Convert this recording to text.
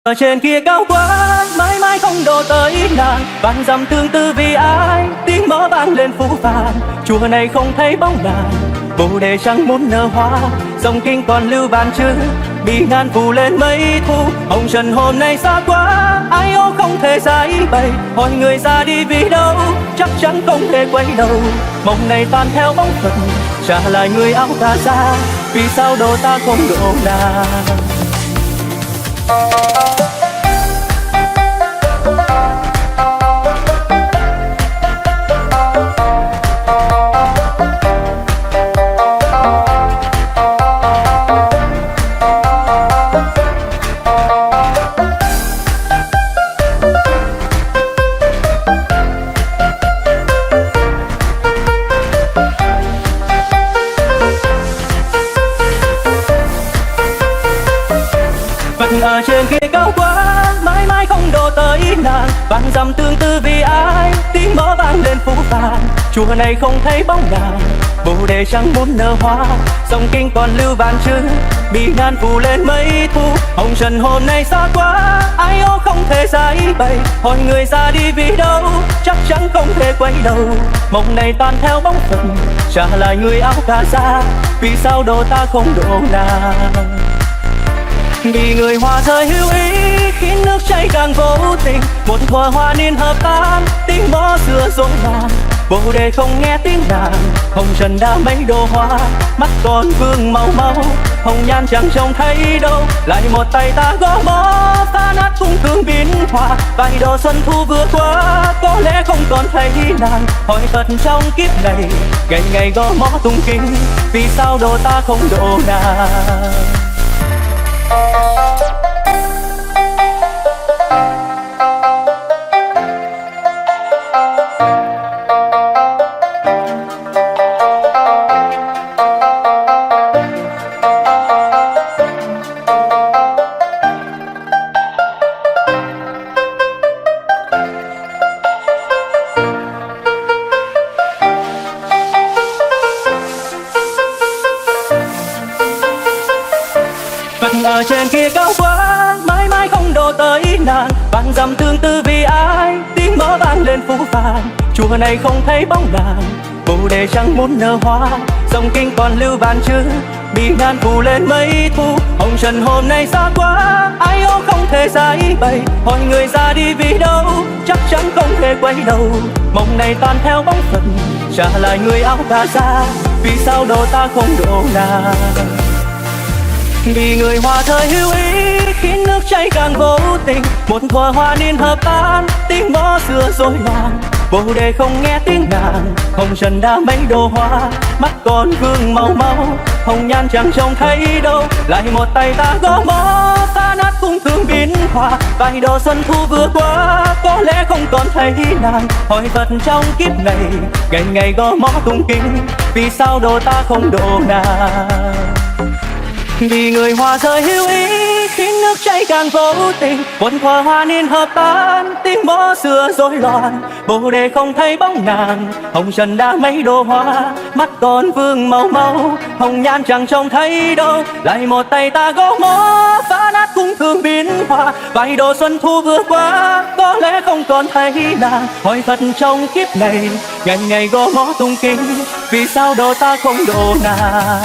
Ở trên kia cao quá, mãi mãi không độ tới nàng. Vạn dặm tương tư vì ai, tiếng mõ vang lên phũ phàng. Chùa này không thấy bóng nàng, bồ đề chẳng muốn nở hoa. Dòng kinh còn lưu vạn chữ, bị ngàn phủ lên mấy thu. Hồng trần hôm nay xa quá, ai ô không thể giải bày. Hỏi người ra đi vì đâu, chắc chắn không thể quay đầu. Mộng này tan theo bóng phật, trả lại người áo cà sa. Vì sao độ ta không độ nàng? Ở trên kia cao quá, mãi mãi không độ tới nàng. Vạn dặm tương tư vì ai, tiếng mõ vang lên phũ phàng. Chùa này không thấy bóng nàng, bồ đề chẳng muốn nở hoa. Dòng kinh còn lưu vạn chữ, bị ngàn phủ lên mấy thu. Hồng trần hôm nay xa quá, ai ô không thể giải bày. Hỏi người ra đi vì đâu, chắc chắn không thể quay đầu. Mộng này tan theo bóng phật, trả lại người áo cà sa. Vì sao độ ta không độ nàng? Vì người hoa rơi hữu ý, khiến nước chảy càng vô tình. Một thuở hoa niên hợp tan, tiếng mõ xưa rối loạn. Bồ đề không nghe tiếng nàng, hồng trần đã mấy đồ hoa. Mắt còn vương màu máu, hồng nhan chẳng trông thấy đâu. Lại một tay ta gõ mõ, phá nát khung cương biến hòa. Vài độ xuân thu vừa qua, có lẽ không còn thấy nàng. Hỏi Phật trong kiếp này, ngày ngày gõ mõ tung kinh. Vì sao độ ta không độ nàng? Ở trên kia cao quá, mãi mãi không độ tới nàng. Vạn dặm tương tư vì ai, tiếng mõ vang lên phũ phàng. Chùa này không thấy bóng nàng, bồ đề chẳng muốn nở hoa. Dòng kinh còn lưu vạn chữ, bị ngàn phủ lên mấy thu. Hồng trần hôm nay xa quá, ai ô không thể giải bày. Hỏi người ra đi vì đâu, chắc chắn không thể quay đầu. Mộng này tan theo bóng phật, trả lại người áo cà sa. Vì sao độ ta không độ nàng? Vì người hoa thời hữu ý, khiến nước chảy càng vô tình. Một thuở hoa niên hợp tan, tiếng mõ xưa rối loạn. Bồ đề không nghe tiếng nàng, hồng trần đã mấy đồ hoa. Mắt còn vương màu máu, hồng nhan chẳng trông thấy đâu. Lại một tay ta gõ mõ, phá nát khung cương biến hòa. Vài độ xuân thu vừa qua, có lẽ không còn thấy nàng. Hỏi Phật trong kiếp này, ngày ngày gõ mõ tung kinh. Vì sao độ ta không độ nàng? Vì người hoa rơi hữu ý, khiến nước chảy càng vô tình. Một thuở hoa niên hợp tan, tiếng mõ xưa rối loạn. Bồ đề không thấy bóng nàng, hồng trần đã mấy đồ hoa. Mắt còn vương màu máu, hồng nhan chẳng trông thấy đâu. Lại một tay ta gõ mõ, phá nát khung cương biến hòa. Vài độ xuân thu vừa qua, có lẽ không còn thấy nàng. Hỏi Phật trong kiếp này, ngày ngày gõ mõ tung kinh. Vì sao độ ta không độ nàng?